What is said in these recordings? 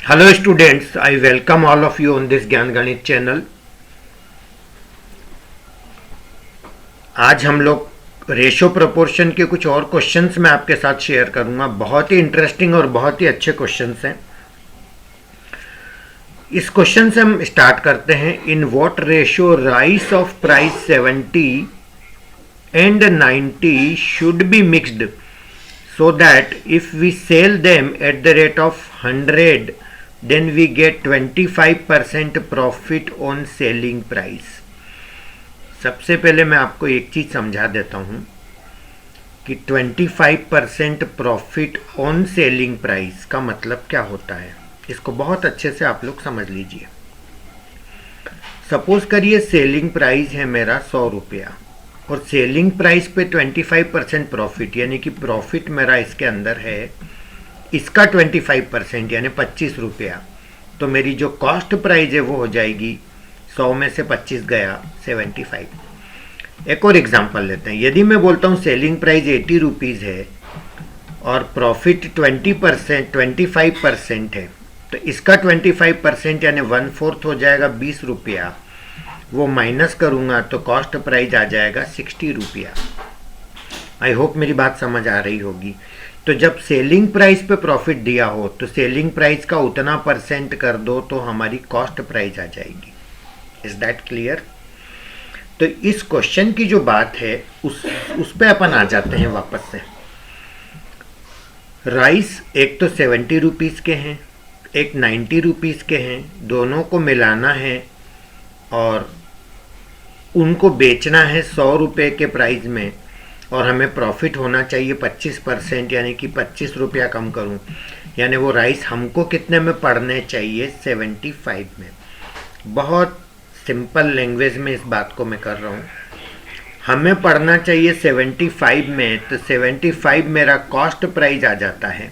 Hello students, I welcome all of you on this ज्ञान गणित channel. आज हम लोग रेशो प्रोपोर्शन के कुछ और क्वेश्चंस मैं आपके साथ शेयर करूंगा। बहुत ही इंटरेस्टिंग और बहुत ही अच्छे क्वेश्चंस हैं। इस क्वेश्चन से हम स्टार्ट करते हैं। In what ratio rice of price 70 and 90 should be mixed so that if we sell them at the rate of 100 then we get 25% profit on selling price। सबसे पहले मैं आपको एक चीज समझा देता हूं कि 25% प्रॉफिट ऑन सेलिंग प्राइस का मतलब क्या होता है। इसको बहुत अच्छे से आप लोग समझ लीजिए। सपोज करिए सेलिंग प्राइस है मेरा 100 रुपया और सेलिंग प्राइस पे 25% प्रॉफिट, यानी कि प्रॉफिट मेरा इसके अंदर है इसका 25% यानी 25 रुपया। तो मेरी जो कॉस्ट प्राइस है वो हो जाएगी 100 में से 25 गया 75। एक और एग्जांपल लेते हैं। यदि मैं बोलता हूँ सेलिंग प्राइस 80 रुपीज़ है और प्रॉफिट 25% है, तो इसका 25% यानी 1/4 हो जाएगा 20 रुपया। वो माइनस करूंगा तो कॉस्ट प्राइस आ जाएगा 60 रुपया। आई होप मेरी बात समझ आ रही होगी। तो जब सेलिंग प्राइस पे प्रॉफिट दिया हो तो सेलिंग प्राइस का उतना परसेंट कर दो तो हमारी कॉस्ट प्राइस आ जाएगी। Is that clear? तो इस क्वेश्चन की जो बात है उस पे अपन आ जाते हैं वापस से। राइस एक तो 70 रुपीज़ के हैं, एक 90 रुपीज़ के हैं, दोनों को मिलाना है और उनको बेचना है 100 रुपये के प्राइस में और हमें प्रॉफिट होना चाहिए 25%, यानी कि 25 रुपया कम करूं, यानी वो राइस हमको कितने में पड़ने चाहिए 75 में। बहुत सिंपल लैंग्वेज में इस बात को मैं कर रहा हूं। हमें पड़ना चाहिए 75 में, तो 75 मेरा कॉस्ट प्राइस आ जाता है।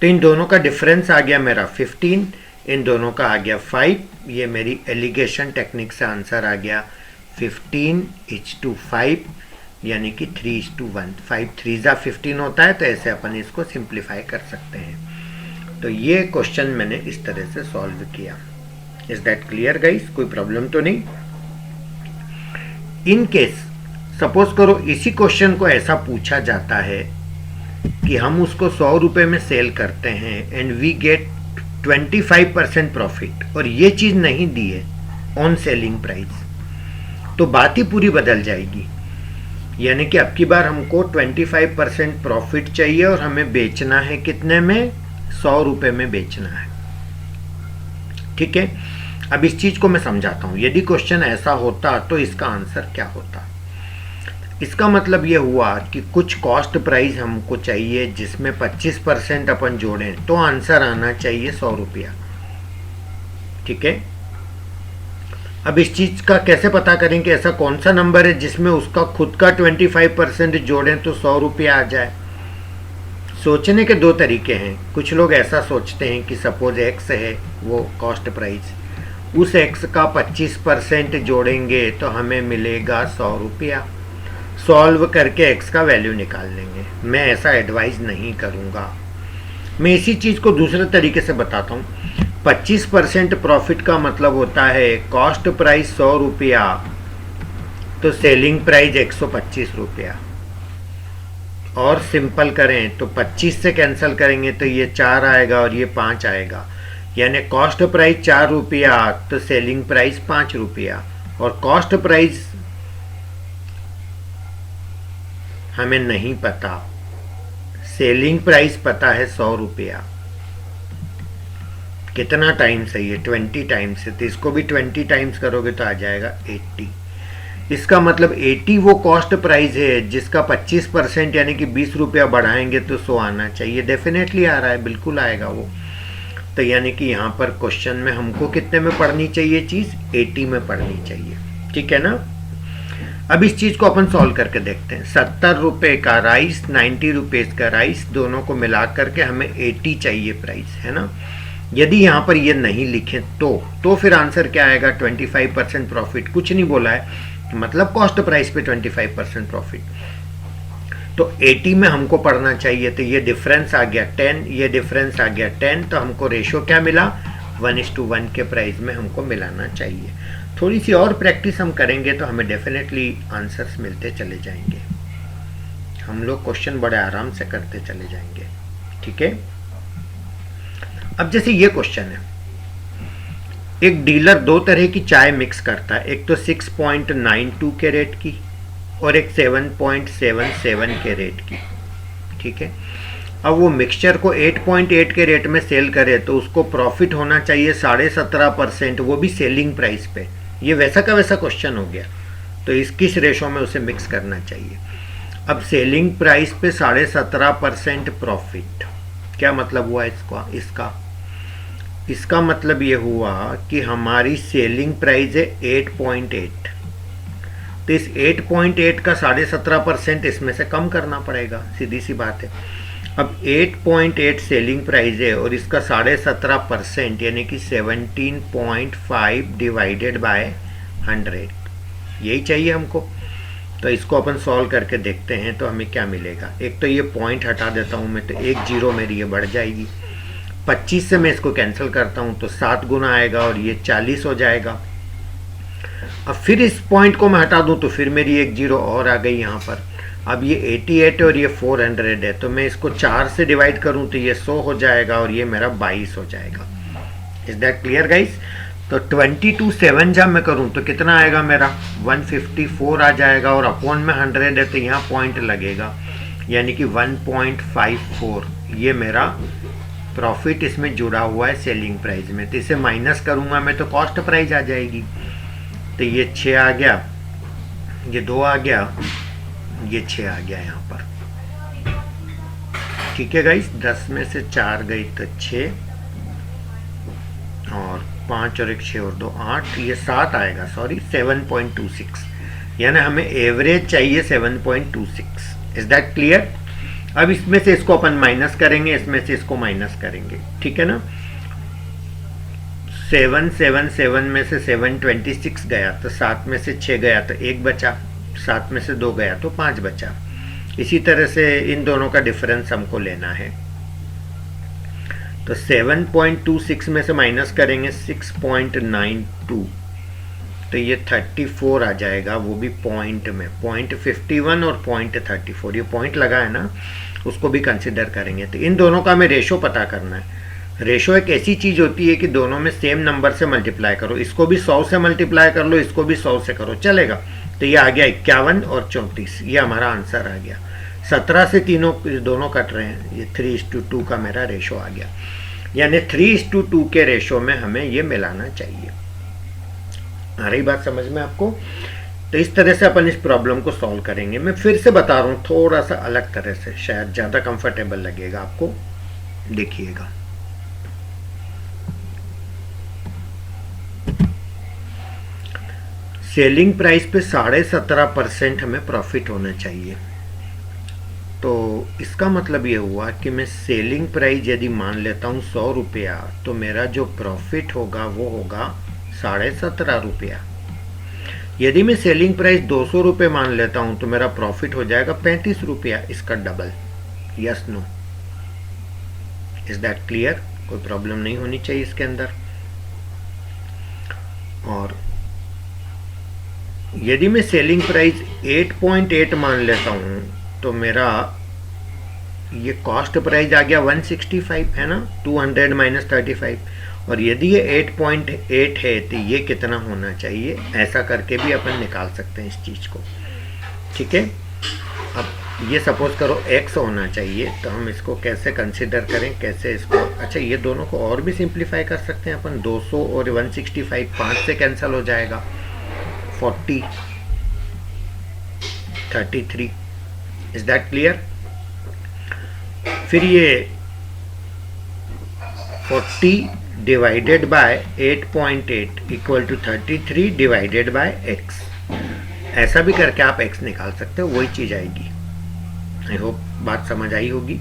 तो इन दोनों का डिफरेंस आ गया मेरा 15, इन दोनों का आ गया 5। ये मेरी एलिगेशन टेक्निक से आंसर आ गया 15:5, यानी कि 3:1। 5 3 15 होता है, तो ऐसे अपन इसको सिंप्लीफाई कर सकते हैं। तो ये क्वेश्चन मैंने इस तरह से सॉल्व किया। Is that clear guys? कोई प्रॉब्लम तो नहीं? इन केस सपोज करो इसी क्वेश्चन को ऐसा पूछा जाता है कि हम उसको 100 रुपये में सेल करते हैं एंड वी गेट 25% प्रॉफिट, और ये चीज नहीं दी है ऑन सेलिंग प्राइस, तो बात ही पूरी बदल जाएगी। यानी कि अब की बार हमको 25% प्रॉफिट चाहिए और हमें बेचना है कितने में? 100 रुपये में बेचना है। ठीक है, अब इस चीज को मैं समझाता हूं। यदि क्वेश्चन ऐसा होता तो इसका आंसर क्या होता? इसका मतलब ये हुआ कि कुछ कॉस्ट प्राइस हमको चाहिए जिसमें 25% अपन जोड़ें, तो आंसर आना चाहिए 100 रुपया। ठीक है, अब इस चीज का कैसे पता करें कि ऐसा कौन सा नंबर है जिसमें उसका खुद का 25% जोड़ें तो 100 रुपया आ जाए? सोचने के दो तरीके हैं। कुछ लोग ऐसा सोचते हैं कि सपोज एक्स है वो कॉस्ट प्राइस, उस एक्स का 25% जोड़ेंगे तो हमें मिलेगा 100 रुपया। सॉल्व करके एक्स का वैल्यू निकाल लेंगे। मैं ऐसा एडवाइस नहीं करूंगा। मैं इसी चीज को दूसरे तरीके से बताता हूँ। 25% प्रॉफिट का मतलब होता है कॉस्ट प्राइस 100 रुपया तो सेलिंग प्राइस 125 रुपया। और सिंपल करें तो 25 से कैंसिल करेंगे तो ये 4 आएगा और ये 5 आएगा, यानी कॉस्ट प्राइस 4 रुपया तो सेलिंग प्राइस 5 रुपया। और कॉस्ट प्राइस हमें नहीं पता, सेलिंग प्राइस पता है 100 रुपया। कितना टाइम सही है? 20 टाइम्स है, तो इसको भी 20 टाइम्स करोगे तो आ जाएगा 80। इसका मतलब 80 वो कॉस्ट प्राइस है जिसका 25% यानी कि 20 रुपया बढ़ाएंगे तो 100 आना चाहिए। डेफिनेटली आ रहा है, बिल्कुल आएगा वो। तो यानी कि यहाँ पर क्वेश्चन में हमको कितने में पढ़नी चाहिए चीज? 80 में पढ़नी चाहिए। ठीक है ना? अब इस चीज को अपन सॉल्व करके देखते हैं। 70 रुपए का राइस, 90 रुपीज का राइस, दोनों को मिला करके हमें 80 चाहिए प्राइस, है ना? यदि यहाँ पर ये नहीं लिखे तो फिर आंसर क्या आएगा? 25% प्रॉफिट। कुछ नहीं बोला है, मतलब कॉस्ट प्राइस पे 25% प्रॉफिट। तो 80 में हमको पढ़ना चाहिए, तो ये डिफरेंस आ गया 10, ये डिफरेंस आ गया 10, तो हमको रेशो क्या मिला, 1:1 के प्राइस में हमको मिलाना चाहिए। थोड़ी सी और प्रैक्टिस हम करेंगे तो हमें डेफिनेटली आंसर्स मिलते चले जाएंगे। हम लोग क्वेश्चन बड़े आराम से करते चले जाएंगे, ठीक है। अब जैसे ये क्वेश्चन है, एक डीलर दो तरह की चाय मिक्स करता है, एक तो 6.92 के रेट की और एक 7.77 के रेट की, ठीक है। अब वो मिक्सचर को 8.8 के रेट में सेल करे तो उसको प्रॉफिट होना चाहिए 17.5%, वो भी सेलिंग प्राइस पे। ये वैसा का वैसा क्वेश्चन हो गया, तो इस किस रेशो में उसे मिक्स करना चाहिए। अब सेलिंग प्राइस पे 17.5% प्रॉफिट, क्या मतलब हुआ इसका मतलब ये हुआ कि हमारी सेलिंग प्राइस है 8.8, तो इस 8.8 का 17.5% इसमें से कम करना पड़ेगा, सीधी सी बात है। अब 8.8 सेलिंग प्राइस है और इसका 17.5% यानी कि 17.5 डिवाइडेड बाय 100, यही चाहिए हमको। तो इसको अपन सॉल्व करके देखते हैं तो हमें क्या मिलेगा। एक तो ये पॉइंट हटा देता हूँ मैं, तो एक जीरो मेरी ये बढ़ जाएगी। 25 से मैं इसको कैंसिल करता हूँ तो 7 गुना आएगा और ये 40 हो जाएगा। अब फिर इस पॉइंट को मैं हटा दूँ तो फिर मेरी एक जीरो और आ गई यहाँ पर। अब ये 88 और ये 400 है, तो मैं इसको 4 से डिवाइड करूँ तो ये 100 हो जाएगा और ये मेरा 22 हो जाएगा। Is that clear guys. तो 22 7 जब मैं करूँ तो कितना आएगा मेरा 154 आ जाएगा, और अपॉन में 100 है तो यहाँ पॉइंट लगेगा यानी कि 1.54 ये मेरा प्रॉफिट इसमें जुड़ा हुआ है सेलिंग प्राइस में। तो इसे माइनस करूँगा मैं तो कॉस्ट प्राइस आ जाएगी। तो ये 6 आ गया, ये 2 आ गया, ये 6 आ गया यहाँ पर, ठीक है गाइस। 10 में से 4 गई तो 6 और 5 और 1 6 और 2 8, ये 7 आएगा, सॉरी 7.26, यानी हमें एवरेज चाहिए 7.26। Is that clear. अब इसमें से इसको अपन माइनस करेंगे, इसमें से इसको माइनस करेंगे, ठीक है ना। 777 में से 726 गया तो 7 में से 6 गया तो 1 बचा, 7 में से 2 गया तो 5 बचा। इसी तरह से इन दोनों का डिफरेंस हमको लेना है। तो 7.26 में से माइनस करेंगे 6.92, तो ये 34 आ जाएगा, वो भी पॉइंट में, 0.51 और 0.34, ये पॉइंट लगा है ना, उसको भी कंसिडर करेंगे। तो इन दोनों का हमें रेशो पता करना है। रेशो एक ऐसी चीज़ होती है कि दोनों में सेम नंबर से मल्टीप्लाई करो, इसको भी 100 से मल्टीप्लाई कर लो, इसको भी 100 से करो, चलेगा। तो ये आ गया 51 और 34, ये हमारा आंसर आ गया। 17 से दोनों कट रहे हैं, ये 3:2 का मेरा रेशो आ गया, यानी 3:2 के रेशो में हमें ये मिलाना चाहिए। आ रही बात समझ में आपको। तो इस तरह से अपन इस प्रॉब्लम को सॉल्व करेंगे। मैं फिर से बता रहा हूँ थोड़ा सा अलग तरह से, शायद ज़्यादा कंफर्टेबल लगेगा आपको, देखिएगा। सेलिंग प्राइस पे 17.5% हमें प्रॉफिट होना चाहिए। तो इसका मतलब ये हुआ कि मैं सेलिंग प्राइस यदि मान लेता हूँ 100 रुपया, तो मेरा जो प्रॉफिट होगा वो होगा 17.5 रुपया। यदि मैं सेलिंग प्राइस 200 रुपये मान लेता हूँ तो मेरा प्रॉफिट हो जाएगा 35 रुपया, इसका double. Yes no, is that clear. कोई प्रॉब्लम नहीं होनी चाहिए इसके अंदर। और यदि मैं सेलिंग प्राइस 8.8 मान लेता हूँ तो मेरा ये कॉस्ट प्राइस आ गया 165, है ना, 200 माइनस 35। और यदि ये 8.8 है तो ये कितना होना चाहिए, ऐसा करके भी अपन निकाल सकते हैं इस चीज़ को, ठीक है। अब ये सपोज करो x होना चाहिए, तो हम इसको कैसे कंसिडर करें, कैसे इसको, अच्छा ये दोनों को और भी सिंप्लीफाई कर सकते हैं अपन। 200 और 165 5 से कैंसिल हो जाएगा, 40 33। Is that clear. फिर ये 40 divided by 8.8 equal to 33 divided by x, ऐसा भी करके आप x निकाल सकते हो, वही चीज़ आएगी। आई होप बात समझ आई होगी।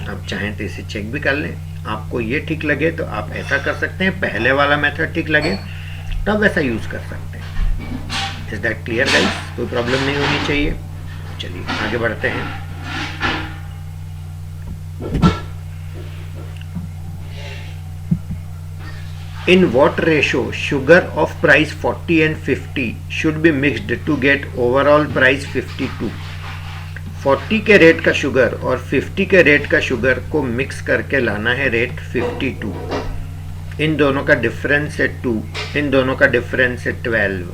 आप चाहें तो इसे चेक भी कर लें, आपको ये ठीक लगे तो आप ऐसा कर सकते हैं, पहले वाला मेथड ठीक लगे तब वैसा यूज़ कर सकते हैं। Is that clear guys. कोई प्रॉब्लम नहीं होनी चाहिए। चलिए आगे बढ़ते हैं। In what ratio sugar of price 40 and 50 should be mixed to get overall price 52? 40 के रेट का शुगर और 50 के रेट का शुगर को मिक्स करके लाना है रेट 52। इन दोनों का डिफरेंस है 2, इन दोनों का डिफरेंस है 12,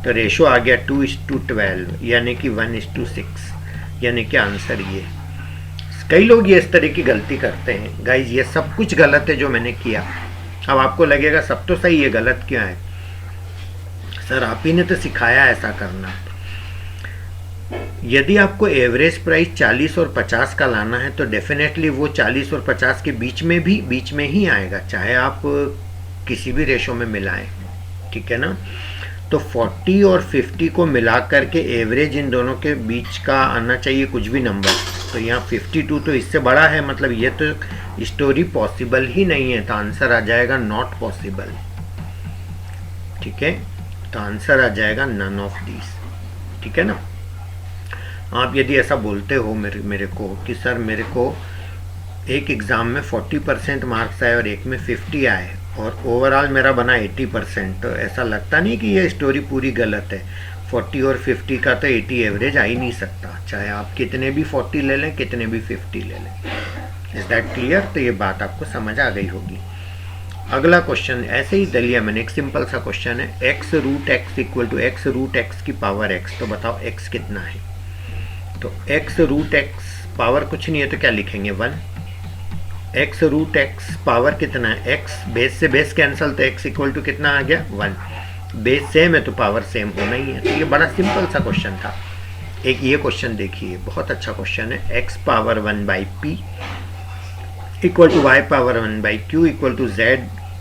तो रेशो आ गया 2:12, यानी कि 1:6, यानी कि आंसर ये। कई लोग ये इस तरह की गलती करते हैं गाइज, ये सब कुछ गलत है जो मैंने किया। अब आपको लगेगा सब तो सही है, गलत क्या है? सर आप ही ने तो सिखाया ऐसा करना। यदि आपको एवरेज प्राइस 40 और 50 का लाना है तो डेफिनेटली वो 40 और 50 के बीच में ही आएगा, चाहे आप किसी भी रेशो में मिलाएं, ठीक है ना। तो 40 और 50 को मिला करके एवरेज इन दोनों के बीच का आना चाहिए कुछ भी नंबर। तो यहाँ 52 तो इससे बड़ा है, मतलब ये तो स्टोरी पॉसिबल ही नहीं है, तो आंसर आ जाएगा नॉट पॉसिबल, ठीक है। तो आंसर आ जाएगा नन ऑफ दीज, ठीक है ना। आप यदि ऐसा बोलते हो मेरे को कि सर मेरे को एक एग्ज़ाम में 40% मार्क्स आए और एक में 50 आए और ओवरऑल मेरा बना 80%, तो ऐसा लगता नहीं कि ये स्टोरी पूरी गलत है। 40 और 50 का तो 80 एवरेज आ ही नहीं सकता, चाहे आप कितने भी 40 ले लें, कितने भी 50 ले लें। Is that clear? तो ये बात आपको समझ आ गई होगी। अगला क्वेश्चन ऐसे ही दलिया मैंने, एक सिंपल सा क्वेश्चन है, x√x इक्वल टू x√x की पावर x, तो बताओ x कितना है। तो x√x पावर कुछ नहीं है तो क्या लिखेंगे 1। x√x पावर कितना है x, बेस से बेस कैंसल, तो x इक्वल टू कितना आ गया 1। बेस सेम है तो पावर सेम होना ही है। तो ये बड़ा सिंपल सा क्वेश्चन था। एक ये क्वेश्चन देखिए, बहुत अच्छा क्वेश्चन है। x power 1/p equal to y power 1/q equal to z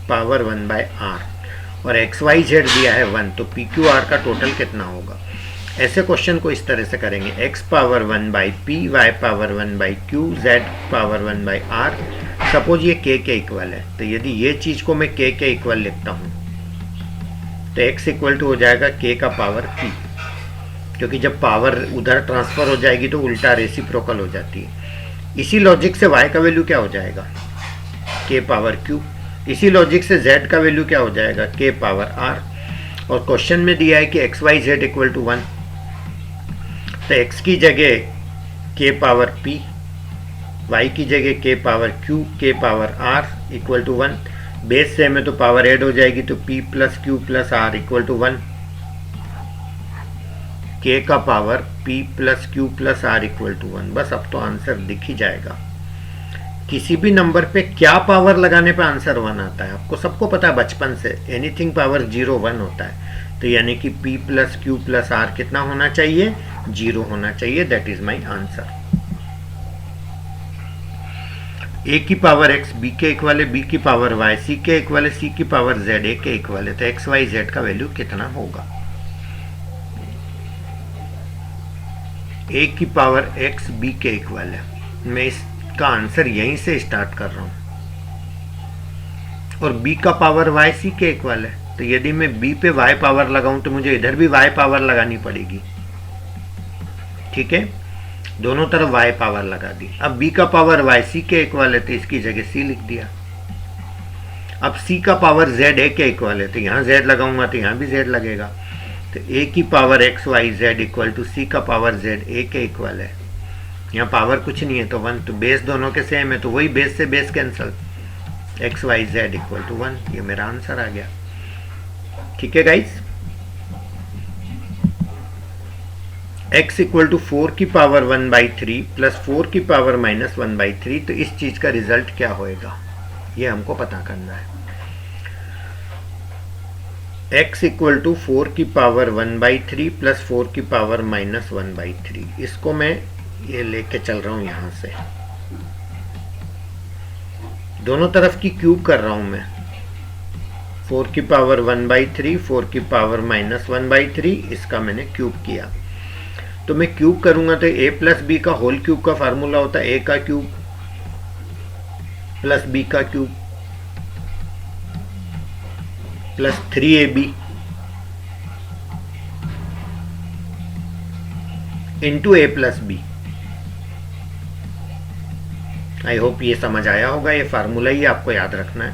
power 1/r और XYZ दिया है 1, तो PQR का टोटल कितना होगा। ऐसे क्वेश्चन को इस तरह से करेंगे, x power 1/p, y power 1/q, z power 1/r। Suppose ये k के इक्वल है, तो यदि ये चीज को मैं k के इक्वल लिखता हूँ तो x इक्वल टू हो जाएगा k का पावर p, क्योंकि जब पावर उधर ट्रांसफर हो जाएगी तो उल्टा रेसिप्रोकल हो जाती है। इसी लॉजिक से y का वैल्यू क्या हो जाएगा k पावर q, इसी लॉजिक से z का वैल्यू क्या हो जाएगा k पावर r। और क्वेश्चन में दिया है कि XYZ इक्वल टू 1, तो x की जगह k पावर p, y की जगह k power q, k power r equal to 1। Base same है तो पावर ऐड हो जाएगी, तो p plus q plus r equal to 1। k का power p plus q plus r equal to 1। बस अब तो आंसर दिख ही जाएगा। किसी भी नंबर पे क्या पावर लगाने पे आंसर 1 आता है, आपको सबको पता है बचपन से, एनीथिंग पावर 0 1 होता है। तो यानी कि p plus q plus r कितना होना चाहिए, 0 होना चाहिए। That is my answer. a की पावर x b के इक्वल है, b की पावर y c के इक्वल है, c की पावर z a के इक्वल है, तो x y z का वैल्यू कितना होगा। a की पावर x b के इक्वल है, मैं इसका आंसर यहीं से स्टार्ट कर रहा हूं, और b का पावर y c के इक्वल है, तो यदि मैं b पे y पावर लगाऊं तो मुझे इधर भी y पावर लगानी पड़ेगी, ठीक है। दोनों तरफ y पावर लगा दी। अब b का पावर y c के इक्वल है, तो इसकी जगह c लिख दिया। अब c का पावर z a के इक्वल है, तो यहाँ z लगाऊंगा तो यहाँ भी z लगेगा, तो a की power x y z equal to c का पावर z a के इक्वल है। यहाँ पावर कुछ नहीं है तो 1, तो बेस दोनों के सेम है, तो वही बेस से base cancel, x y z equal to 1। ये मेरा आंसर आ गया, ठीक है गाइस। x इक्वल टू 4 की पावर 1/3 प्लस 4 की पावर माइनस 1/3, तो इस चीज का रिजल्ट क्या होएगा ये हमको पता करना है। x इक्वल टू 4 की पावर 1/3 प्लस 4 की पावर माइनस 1/3, इसको मैं ये लेके चल रहा हूं यहां से, दोनों तरफ की क्यूब कर रहा हूं मैं। 4 की पावर 1/3, 4 की पावर माइनस 1/3, इसका मैंने क्यूब किया। तो मैं क्यूब करूंगा तो a प्लस बी का होल क्यूब का फार्मूला होता है a का क्यूब प्लस b का cube plus 3ab into a plus b. I hope ये समझ आया होगा। ये फार्मूला ही आपको याद रखना है।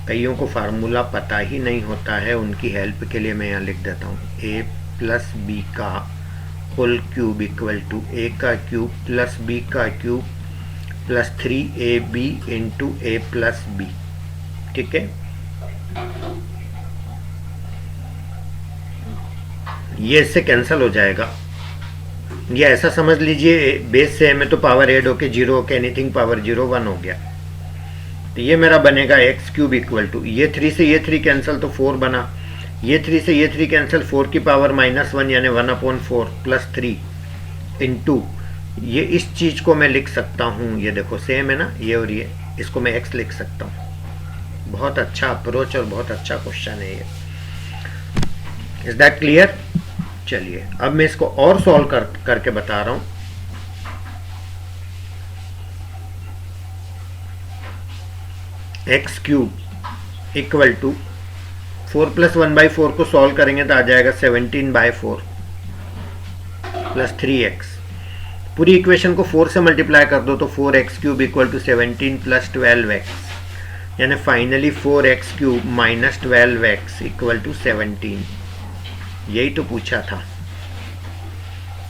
कईयों को फार्मूला पता ही नहीं होता है, उनकी हेल्प के लिए मैं यहाँ लिख देता हूँ a प्लस बी का whole cube equal to a का क्यूब प्लस b का cube plus 3ab into a plus b. ठीक है, ये इससे कैंसिल हो जाएगा। ये ऐसा समझ लीजिए बेस से में तो पावर ऐड होके 0 होके एनीथिंग पावर 0 1 हो गया। तो ये मेरा बनेगा एक्स क्यूब इक्वल टू, ये 3 से ये 3 कैंसिल तो 4 बना, ये 3 से ये 3 कैंसिल 4 की पावर -1 यानी 1/4 प्लस 3 इंटू ये इस चीज़ को मैं लिख सकता हूँ, ये देखो सेम है ना ये और ये, इसको मैं x लिख सकता हूँ। बहुत अच्छा अप्रोच और बहुत अच्छा क्वेश्चन है ये। Is that clear? चलिए अब मैं इसको और सॉल्व करके बता रहा हूँ। X cube equal to 4 plus 1/4 को सॉल्व करेंगे तो आ जाएगा 17/4 प्लस 3x। पूरी इक्वेशन को 4 से मल्टीप्लाई कर दो तो 4x cube equal to 17 plus 12x, यानी finally 4x cube minus 12x equal to 17। यही तो पूछा था,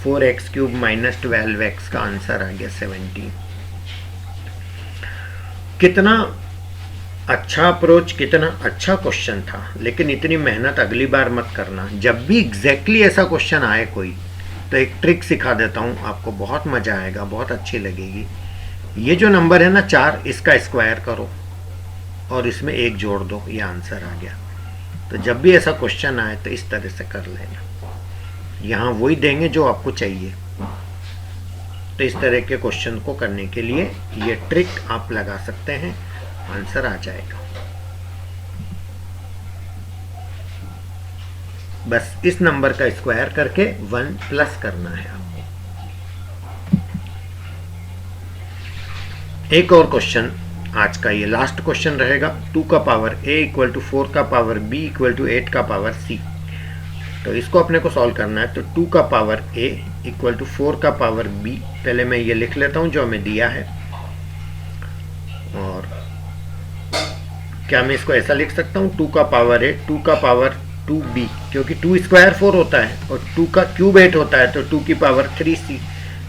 4x क्यूब माइनस 12x का आंसर आ गया 17। कितना अच्छा अप्रोच, कितना अच्छा क्वेश्चन था। लेकिन इतनी मेहनत अगली बार मत करना। जब भी एग्जैक्टली ऐसा क्वेश्चन आए कोई, तो एक ट्रिक सिखा देता हूँ आपको, बहुत मज़ा आएगा, बहुत अच्छी लगेगी। ये जो नंबर है ना 4, इसका स्क्वायर करो और इसमें 1 जोड़ दो, ये आंसर आ गया। तो जब भी ऐसा क्वेश्चन आए तो इस तरह से कर लेना। यहाँ वही देंगे जो आपको चाहिए। तो इस तरह के क्वेश्चन को करने के लिए ये ट्रिक आप लगा सकते हैं, आंसर आ जाएगा। बस इस नंबर का स्क्वायर करके 1 प्लस करना है आपको। एक और क्वेश्चन, आज का ये लास्ट क्वेश्चन रहेगा। 2 का पावर a इक्वल टू 4 का पावर b इक्वल टू 8 का पावर c। तो इसको अपने को सॉल्व करना है। तो 2 का पावर a इक्वल टू 4 का पावर b, पहले मैं ये लिख लेता हूँ जो हमें दिया है। और क्या मैं इसको ऐसा लिख सकता हूँ 2 का पावर a 2 का पावर 2b, क्योंकि 2 स्क्वायर 4 होता है और 2 का क्यूब 8 होता है, तो 2 की पावर 3c।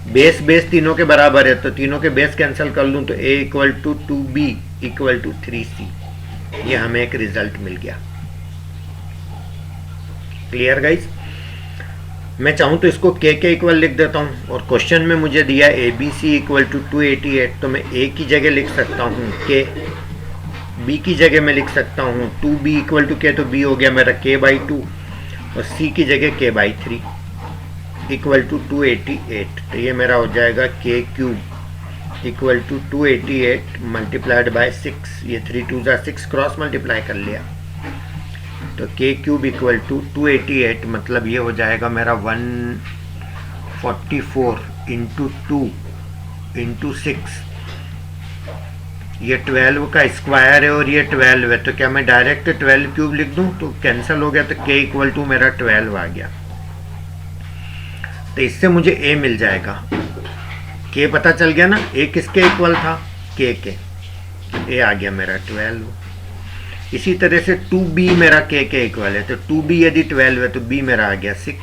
बेस तीनों के बराबर है, तो तीनों के बेस कैंसिल कर लूँ तो a equal to 2b equal to 3c। ये हमें एक रिजल्ट मिल गया। Clear guys? मैं चाहूँ तो इसको k के इक्वल लिख देता हूँ, और क्वेश्चन में मुझे दिया ABC इक्वल टू 288, तो मैं a की जगह लिख सकता हूँ k, b की जगह मैं लिख सकता हूँ 2b इक्वल टू k, तो b हो गया मेरा k/2, और c की जगह k/3 इक्वल टू 288। तो ये मेरा हो जाएगा k cube equal to 288 multiplied by 6। ये 3 2 6 क्रॉस मल्टीप्लाई कर लिया, तो k क्यूब इक्वल टू 288, मतलब ये हो जाएगा मेरा 144 इंटू 2 इंटू 6। ये 12 का स्क्वायर है और ये 12 है, तो क्या मैं डायरेक्ट 12 क्यूब लिख दूं? तो कैंसिल हो गया, तो k इक्वल टू मेरा 12 आ गया। तो इससे मुझे a मिल जाएगा। k पता चल गया ना, a किसके इक्वल था? k के। a आ गया मेरा 12। इसी तरह से 2b मेरा k के इक्वल है, तो 2b यदि 12 है तो b मेरा आ गया 6।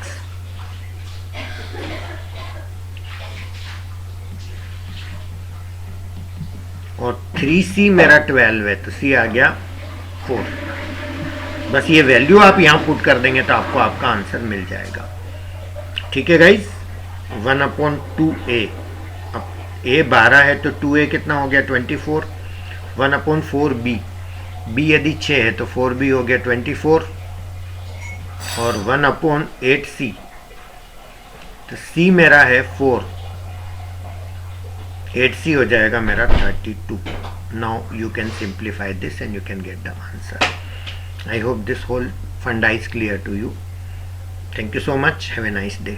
और 3c मेरा 12 है, तो c आ गया 4। बस ये वैल्यू आप यहाँ पुट कर देंगे तो आपको आपका आंसर मिल जाएगा। ठीक है गाइस? 1/2a। अब a 12 है तो 2a कितना हो गया? 24। 1/4b, b यदि 6 है तो 4b हो गया 24, और 1/8c, तो c मेरा है 4, 8c हो जाएगा मेरा 32। Now you can simplify this and you can get the answer. I hope this whole funda is clear to you. Thank you so much. Have a nice day.